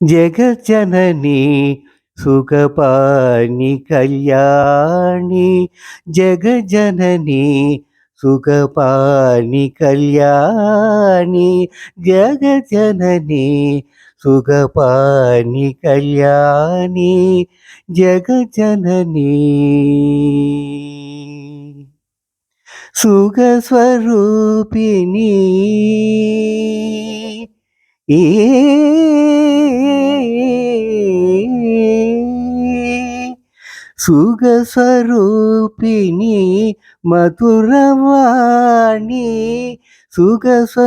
జగజ్జనని సుఖపాని కళ్యాణి జగజ్జనని సుఖపాని కళ్యాణి జగజ్జనని సుఖపాని కళ్యాణి జగజ్జనని సుఖస్వరూపిణి ఏ సుఖస్వరూపిణి మధురవాణి సుఖస్వరూపిణి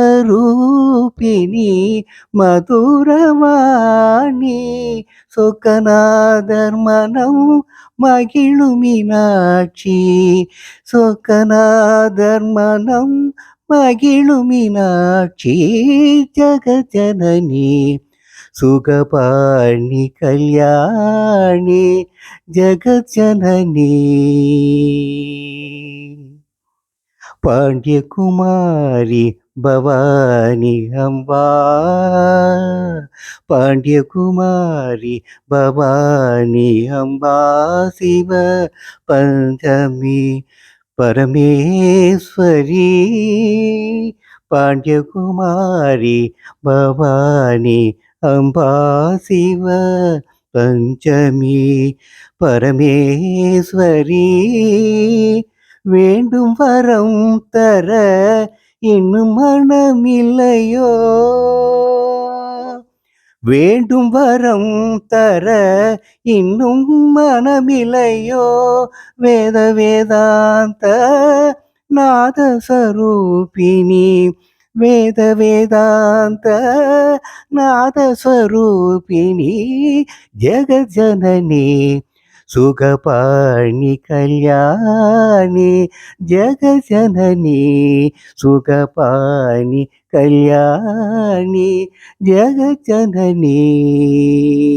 మధురవాణి சொக்கநாதர்மனம் மகிழும் மீனாட்சி சொக்கநாதர்மனம் மகிழும் மீனாட்சி ஜகஜனனி சுகபாணி கல்யாணி ஜகஜனனி பாண்டியகுமாரி பவானி அம்பா பாண்டியகுமாரி பவானி அம்பா சிவ பஞ்சமி பரமேஸ்வரி பாண்டியகுமாரி பவானி அம்பா சிவ பஞ்சமி பரமேஸ்வரி வேண்டும் வரம் தர இன்னும் மனமில்லையோ வேண்டும் வரம் தர இன்னும் மனமில்லையோ வேத வேதாந்த நாதஸ்வரூபிணி வேத வேதாந்த நாதஸ்வரூபிணி ஜகஜனனி சுகபாணி கல்யாணி ஜகஜனனி சுகபாணி கல்யாணி ஜகஜனனி